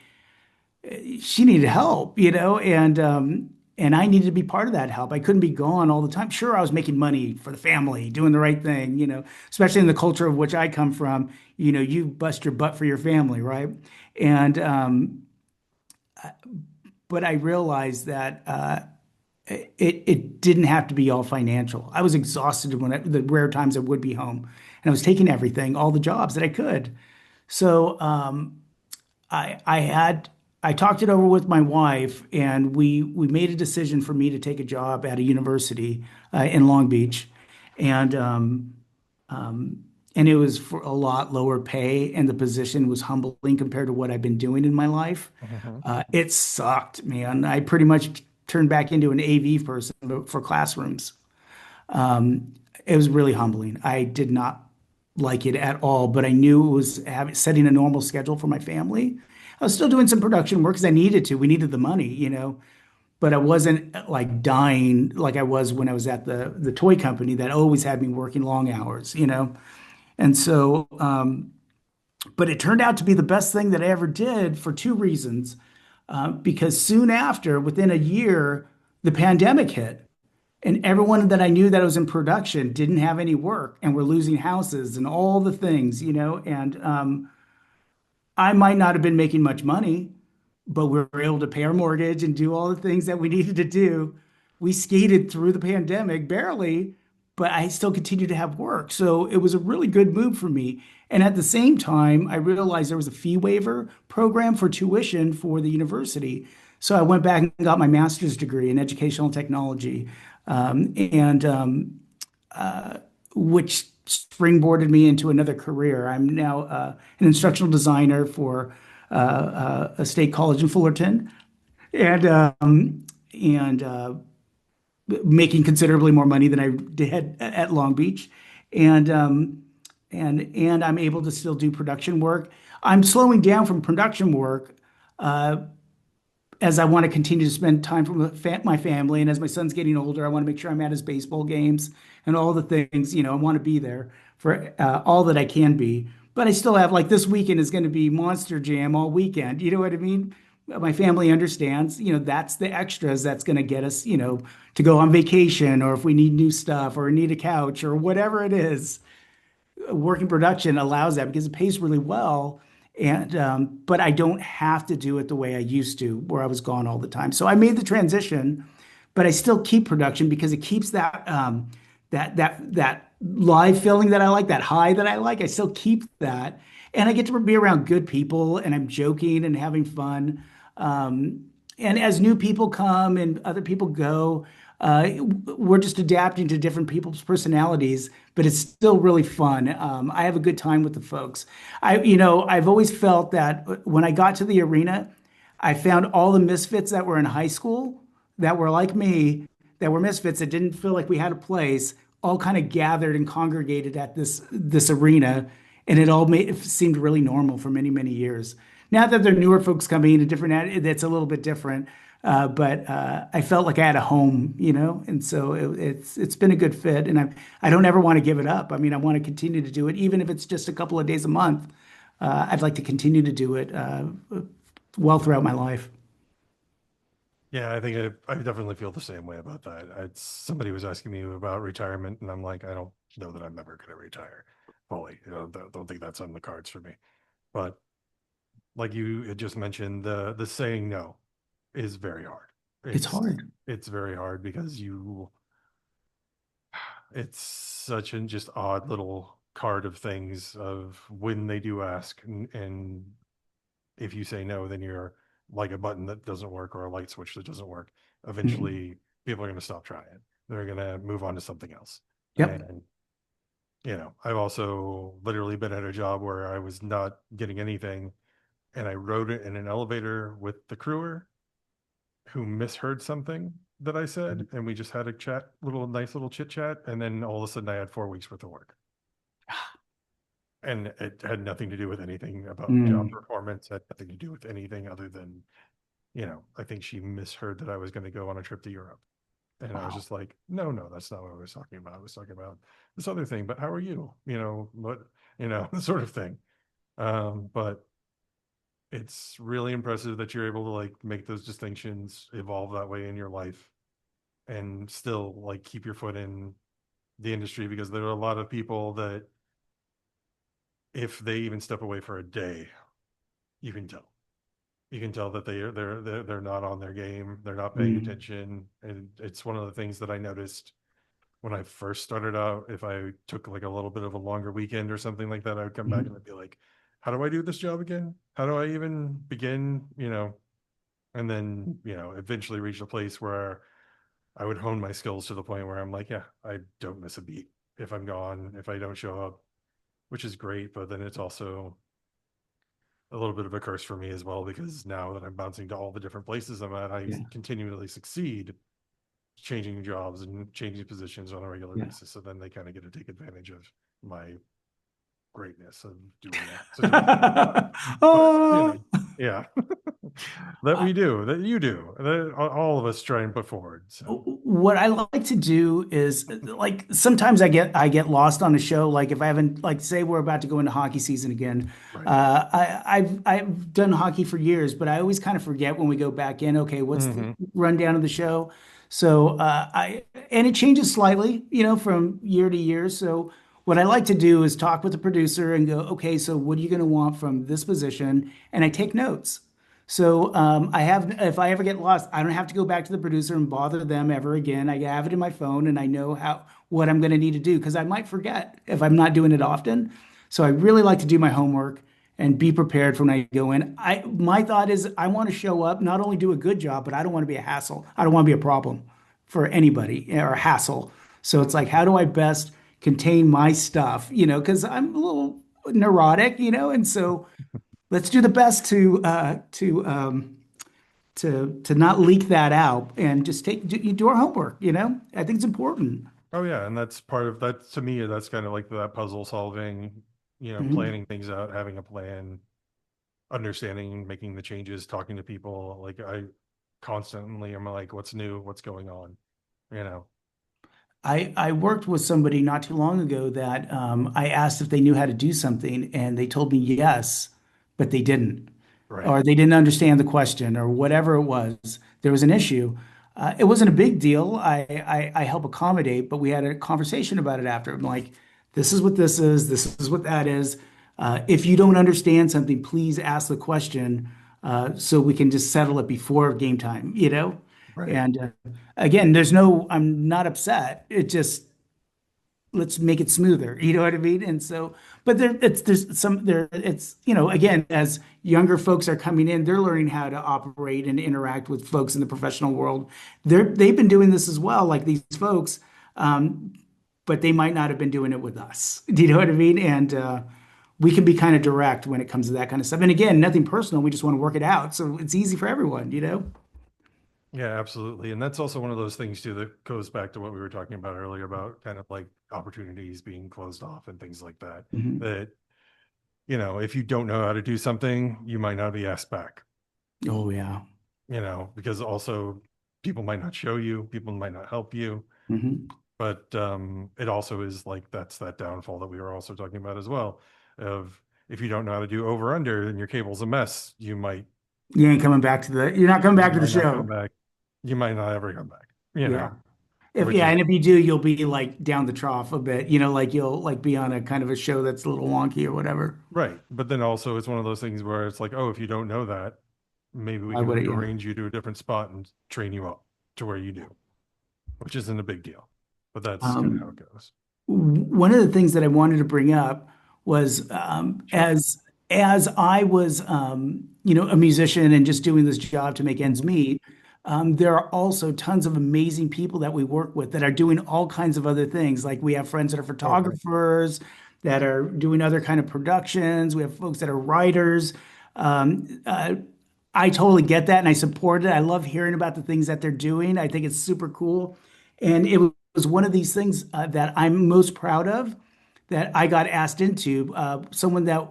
she needed help, and I needed to be part of that help. I couldn't be gone all the time. Sure, I was making money for the family, doing the right thing, especially in the culture of which I come from. You bust your butt for your family, right? And but I realized that it didn't have to be all financial. I was exhausted the rare times I would be home, and I was taking everything, all the jobs that I could. So I talked it over with my wife, and we made a decision for me to take a job at a university in Long Beach, and and it was for a lot lower pay, and the position was humbling compared to what I've been doing in my life. Hmm. It sucked, man. I pretty much turned back into an AV person for classrooms. It was really humbling. I did not like it at all, but I knew it was setting a normal schedule for my family. I was still doing some production work because I needed to. We needed the money, but I wasn't like dying like I was when I was at the toy company that always had me working long hours. And so, but it turned out to be the best thing that I ever did for two reasons. Because soon after, within a year, the pandemic hit. And everyone that I knew that was in production didn't have any work and were losing houses and all the things, and I might not have been making much money, but we were able to pay our mortgage and do all the things that we needed to do. We skated through the pandemic barely, but I still continued to have work. So it was a really good move for me. And at the same time, I realized there was a fee waiver program for tuition for the university. So I went back and got my master's degree in educational technology, and which springboarded me into another career. I'm now an instructional designer for a state college in Fullerton, and making considerably more money than I did at Long Beach, and and I'm able to still do production work. I'm slowing down from production work as I want to continue to spend time with my family. And as my son's getting older, I want to make sure I'm at his baseball games and all the things, I want to be there for all that I can be. But I still have, like, this weekend is going to be Monster Jam all weekend. You know what I mean? My family understands, that's the extras that's going to get us, to go on vacation, or if we need new stuff or need a couch or whatever it is. Working production allows that because it pays really well. And but I don't have to do it the way I used to, where I was gone all the time. So I made the transition, but I still keep production because it keeps that live feeling that I like, that high that I like. I still keep that, and I get to be around good people, and I'm joking and having fun. And as new people come and other people go, we're just adapting to different people's personalities, but it's still really fun. I have a good time with the folks. I've always felt that when I got to the arena, I found all the misfits that were in high school that were like me, that were misfits that didn't feel like we had a place, all kind of gathered and congregated at this arena, and it seemed really normal for many, many years. Now that there are newer folks coming in, a different, that's a little bit different. But I felt like I had a home, and so it's been a good fit, and I don't ever want to give it up. I mean, I want to continue to do it, even if it's just a couple of days a month. I'd like to continue to do it well throughout my life. Yeah, I think I definitely feel the same way about that. Somebody was asking me about retirement, and I'm like, I don't know that I'm ever going to retire fully. Don't think that's on the cards for me. But like you had just mentioned, the saying no is very hard. It's It's hard. it's very hard because it's such an just odd little card of things of when they do ask, and if you say no, then you're like a button that doesn't work or a light switch that doesn't work. Mhm. Eventually, people are going to stop trying. They're going to move on to something else. Yep. And I've also literally been at a job where I was not getting anything, and I wrote it in an elevator with the crewer who misheard something that I said, and we just had a chat, nice little chit chat, and then all of a sudden I had 4 weeks worth of work. And it had nothing to do with anything about job Mm. performance, had nothing to do with anything other than, I think she misheard that I was going to go on a trip to Europe. And I was Wow. just like, no, no, that's not what I was talking about. I was talking about this other thing, but how are you? What, the sort of thing. But it's really impressive that you're able to like make those distinctions, evolve that way in your life, and still like keep your foot in the industry, because there are a lot of people that if they even step away for a day, you can tell. You can tell that they're not on their game. They're not paying Mm. attention, and it's one of the things that I noticed when I first started out. If I took like a little bit of a longer weekend or something like that, I would come back and Mhm. I'd be like, "How do I do this job again? How do I even begin?" And then eventually reach a place where I would hone my skills to the point where I'm like, yeah, I don't miss a beat if I'm gone, if I don't show up, which is great. But then it's also a little bit of a curse for me as well, because now that I'm bouncing to all the different places I'm at, I Yeah. continually succeed changing jobs and changing positions on a regular Yeah. basis. So then they kind of get to take advantage of my greatness of doing such a good job. But Oh, yeah, that we do, that you do, that all of us try and put forward. So what I like to do is like sometimes I get lost on a show. Like if I haven't like say we're about to go into hockey season again. right. I've done hockey for years, but I always kind of forget when we go back in. Okay, what's the Hmm. rundown of the show? So I and it changes slightly, from year to year. So what I like to do is talk with the producer and go, okay, so what are you going to want from this position? And I take notes. So if I ever get lost, I don't have to go back to the producer and bother them ever again. I have it in my phone and I know what I'm going to need to do because I might forget if I'm not doing it often. So I really like to do my homework and be prepared for when I go in. My thought is I want to show up, not only do a good job, but I don't want to be a hassle. I don't want to be a problem for anybody or a hassle. So it's like, how do I best contain my stuff? Because I'm a little neurotic, and so let's do the best to not leak that out and just do our homework. I think it's important. Oh yeah, and that's part of that to me. That's kind of like that puzzle solving, Mhm. planning things out, having a plan, understanding, making the changes, talking to people. Like I constantly am like, what's new? What's going on? You know, I worked with somebody not too long ago that I asked if they knew how to do something, and they told me yes, but they didn't, right, or they didn't understand the question, or whatever it was. There was an issue. It wasn't a big deal. I help accommodate, but we had a conversation about it after. I'm like, this is what this is. This is what that is. If you don't understand something, please ask the question so we can just settle it before game time. right. And again, I'm not upset. It just, let's make it smoother. You know what I mean? And so, but again, as younger folks are coming in, they're learning how to operate and interact with folks in the professional world. They've been doing this as well, like these folks, um, but they might not have been doing it with us. Do you know what I mean? And we can be kind of direct when it comes to that kind of stuff. And again, nothing personal. We just want to work it out. So it's easy for everyone. Yeah, absolutely. And that's also one of those things too that goes back to what we were talking about earlier about kind of like opportunities being closed off and things like that. Mhm. That, if you don't know how to do something, you might not be asked back, Oh, yeah. because also people might not show you, people might not help you. Hmm. But it also is like that's that downfall that we were also talking about as well. Of if you don't know how to do over under and your cable's a mess, You're not coming you back to the might not come show. back. You might not ever come back, Yeah. which Yeah, is and if you do, you'll be like down the trough a bit, like you'll like be on a kind of a show that's a little wonky or whatever. right. But then also it's one of those things where it's like, oh, if you don't know that, maybe we Why can would it? Yeah. rearrange you to a different spot and train you up to where you do, which isn't a big deal. But that's kind of how it Um, goes. One of the things that I wanted to bring up was Sure. as I was a musician and just doing this job to make ends Hmm. meet. there are also tons of amazing people that we work with that are doing all kinds of other things. Like we have friends that are Oh, great. photographers that are doing other kind of productions. We have folks that are writers. Um, uh, I totally get that and I support it. I love hearing about the things that they're doing. I think it's super cool. And it was one of these things that I'm most proud of that I got asked into. Someone that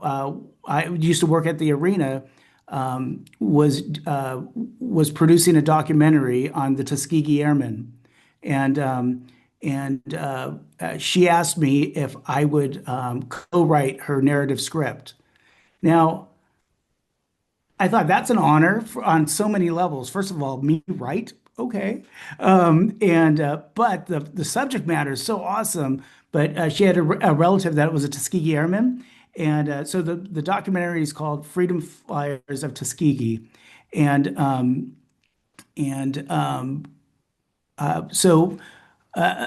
I used to work at the arena was producing a documentary on the Tuskegee Airmen, and she asked me if I would co-write her narrative script. Now, I thought that's an honor on so many levels. First of all, me right? Okay. And but the subject matter is so awesome. But she had a relative that was a Tuskegee Airman, and so the documentary is called "Freedom Flyers of Tuskegee," and and so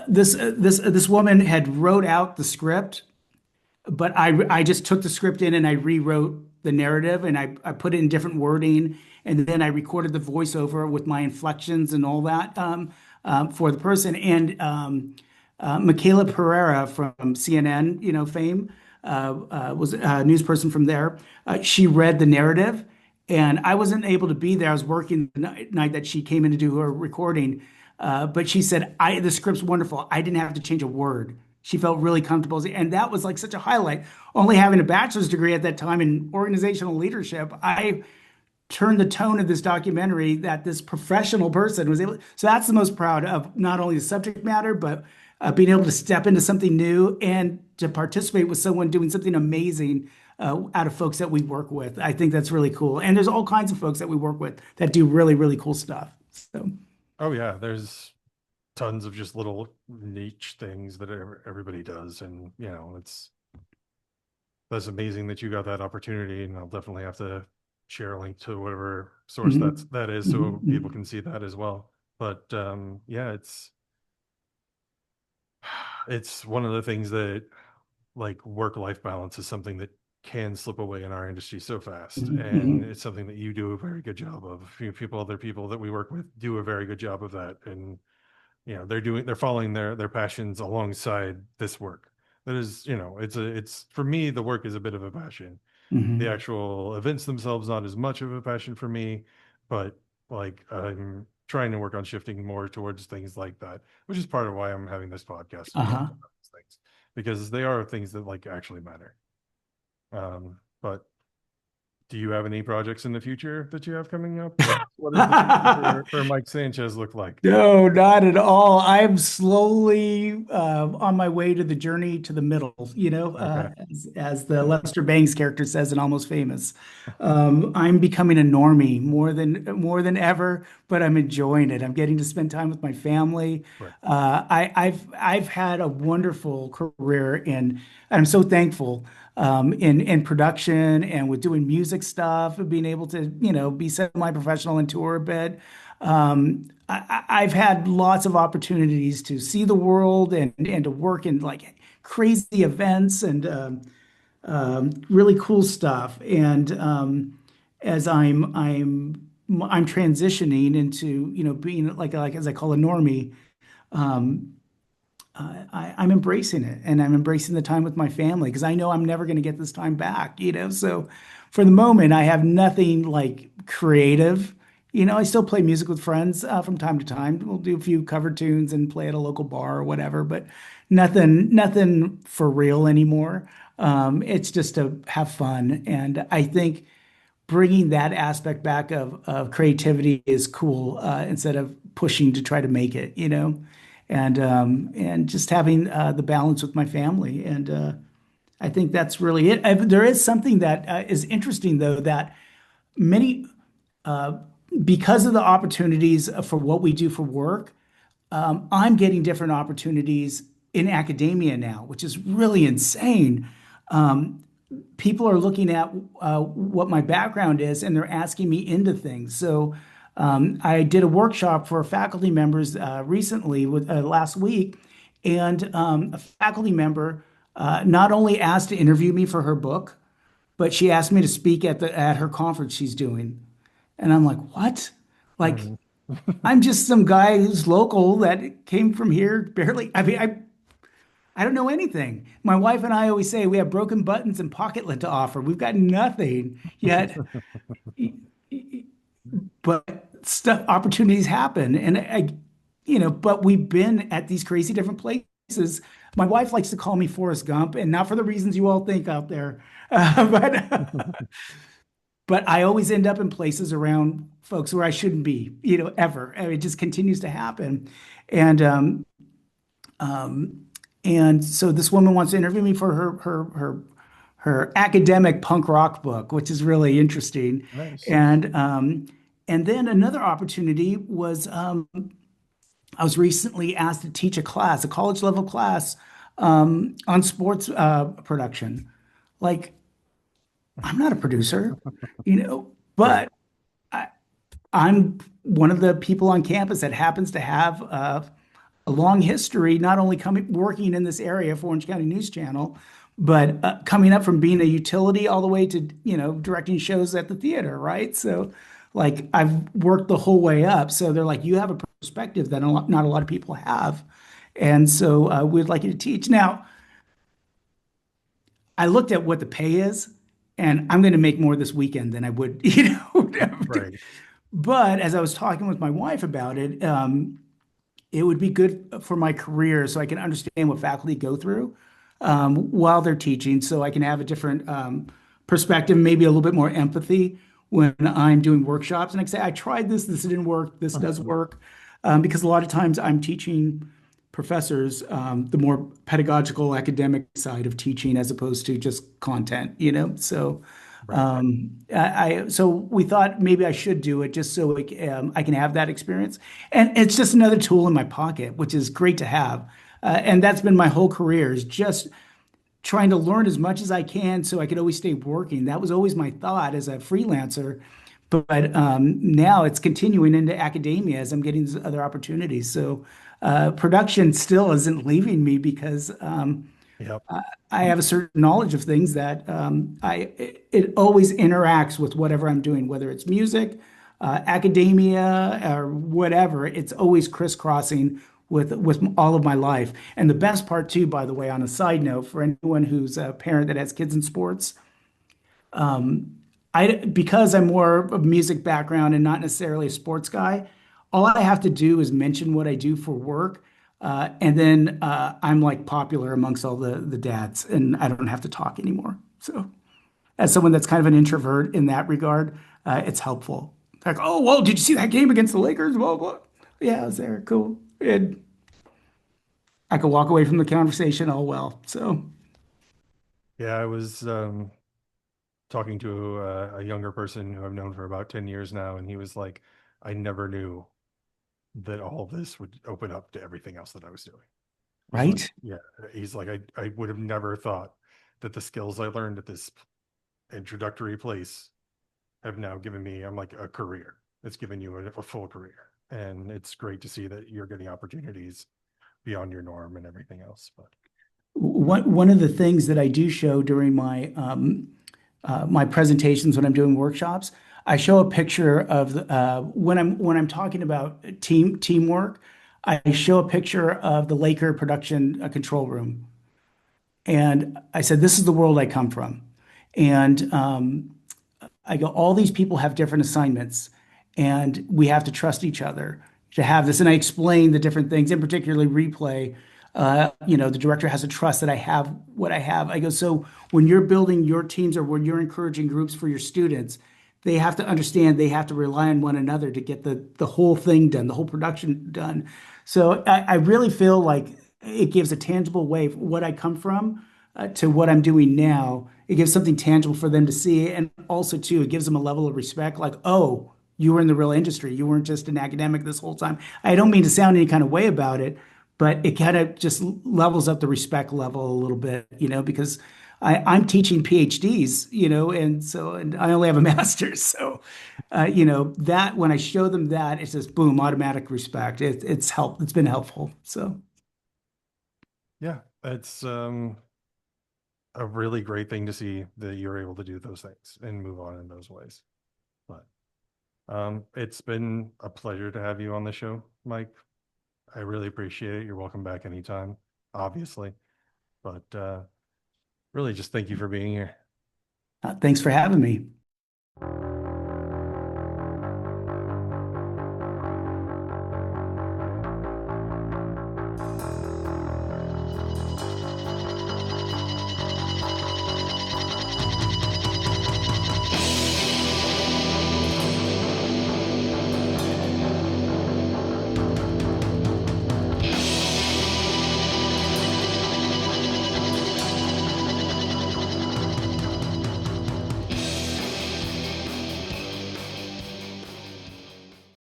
this woman had wrote out the script, but I just took the script in and I rewrote the narrative and I put it in different wording and then I recorded the voiceover with my inflections and all that for the person. And Michaela Pereira from CNN, fame, was a news person from there. She read the narrative, and I wasn't able to be there. I was working the night that she came in to do her recording, but she said, the script's wonderful. I didn't have to change a word. She felt really comfortable. And that was like such a highlight. Only having a bachelor's degree at that time in organizational leadership, I turned the tone of this documentary that this professional person was able. So that's the most proud of not only the subject matter, but being able to step into something new and to participate with someone doing something amazing out of folks that we work with. I think that's really cool. And there's all kinds of folks that we work with that do really, really cool stuff. So, Oh yeah, there's tons of just little niche things that everybody does, and that's amazing that you got that opportunity, and I'll definitely have to share a link to whatever source mhm, that is so mhm, people mhm. can see that as well. But yeah, it's one of the things that, like, work-life balance is something that can slip away in our industry so fast, Mhm, and mhm, it's something that you do a very good job of. Other people that we work with do a very good job of that, and they're following their passions alongside this work. That is, it's for me, the work is a bit of a passion. The mhm. actual events themselves, not as much of a passion for me, but like, I'm trying to work on shifting more towards things like that, which is part of why I'm having this podcast and talking Uh-huh. about these things, because they are things that, like, actually matter. But do you have any projects in the future that you have coming up? What does the future for Mike Sanchez look like? No, not at all. I'm slowly on my way to the journey to the middle, Okay. as the Lester Bangs character says in Almost Famous. I'm becoming a normie more than ever, but I'm enjoying it. I'm getting to spend time with my family. Right. I've had a wonderful career and I'm so thankful in production and with doing music stuff, and being able to, be semi-professional and tour a bit. I've had lots of opportunities to see the world and to work in like crazy events and really cool stuff. And as I'm transitioning into being like as I call a normie, I'm embracing it and I'm embracing the time with my family because I know I'm never going to get this time back, So for the moment, I have nothing like creative. I still play music with friends from time to time. We'll do a few cover tunes and play at a local bar or whatever, but nothing for real anymore. It's just to have fun. And I think bringing that aspect back of creativity is cool instead of pushing to try to make it, and just having the balance with my family. And I think that's really it. There is something that is interesting though that many because of the opportunities for what we do for work, I'm getting different opportunities in academia now, which is really insane. People are looking at what my background is and they're asking me into things. So I did a workshop for faculty members recently with last week, and a faculty member not only asked to interview me for her book, but she asked me to speak at her conference she's doing. And I'm like, what? Like, Mhm. I'm just some guy who's local that came from here barely. I mean, I don't know anything. My wife and I always say we have broken buttons and pocket lint to offer. We've got nothing yet, but stuff opportunities happen, and but we've been at these crazy different places. My wife likes to call me Forrest Gump, and not for the reasons you all think out there, but I always end up in places around folks where I shouldn't be, ever. And it just continues to happen, and um, and so this woman wants to interview me for her academic punk rock book, which is really interesting. Nice. And then another opportunity was I was recently asked to teach a class, a college level class on sports production. Like, I'm not a producer, Right. but I'm one of the people on campus that happens to have a long history, not only coming working in this area for Orange County News Channel, but coming up from being a utility all the way to, directing shows at the theater, right? So, like, I've worked the whole way up. So they're like, you have a perspective that not a lot of people have. And so we'd like you to teach. Now, I looked at what the pay is, and I'm going to make more this weekend than I would, Right. But as I was talking with my wife about it, it would be good for my career so I can understand what faculty go through while they're teaching, so I can have a different perspective, maybe a little bit more empathy when I'm doing workshops. And I can say, I tried this, this didn't work, this does work. Because a lot of times I'm teaching professors the more pedagogical academic side of teaching as opposed to just content. So Right. so we thought maybe I should do it just so I can have that experience. And it's just another tool in my pocket, which is great to have. And that's been my whole career is just trying to learn as much as I can so I could always stay working. That was always my thought as a freelancer. But now it's continuing into academia as I'm getting these other opportunities. So production still isn't leaving me because Yep. I have a certain knowledge of things that it always interacts with whatever I'm doing, whether it's music, academia, or whatever. It's always crisscrossing with all of my life. And the best part too, by the way, on a side note, for anyone who's a parent that has kids in sports, because I'm more of a music background and not necessarily a sports guy, all I have to do is mention what I do for work, and then I'm like popular amongst all the dads, and I don't have to talk anymore. So, as someone that's kind of an introvert in that regard, it's helpful. Like, oh, well, did you see that game against the Lakers? Blah blah. Yeah, I was there. Cool. And I could walk away from the conversation all well. So, Yeah, I was talking to a younger person who I've known for about 10 years now, and he was like, I never knew that all this would open up to everything else that I was doing. He's like, right? yeah, he's like, I would have never thought that the skills I learned at this introductory place have now given me, I'm like, a career. It's given you a full career. And it's great to see that you're getting opportunities beyond your norm and everything else. But One of the things that I do show during my presentations when I'm doing workshops, I show a picture of when I'm talking about teamwork. I show a picture of the Laker production control room, and I said, "This is the world I come from," and I go, all these people have different assignments, and we have to trust each other to have this. And I explain the different things, in particularly replay. The director has to trust that I have what I have. I go, so when you're building your teams or when you're encouraging groups for your students, they have to understand they have to rely on one another to get the whole thing done, the whole production done. So I really feel like it gives a tangible way what I come from to what I'm doing now. It gives something tangible for them to see. And also, too, it gives them a level of respect like, oh, you were in the real industry. You weren't just an academic this whole time. I don't mean to sound any kind of way about it, but it kind of just levels up the respect level a little bit, because I'm teaching PhDs, and I only have a master's. So, that when I show them that, it's just boom, automatic respect. It's been helpful. So. yeah, it's a really great thing to see that you're able to do those things and move on in those ways. But It's been a pleasure to have you on the show, Mike. I really appreciate it. You're welcome back anytime, obviously. But really just thank you for being here. Thanks for having me.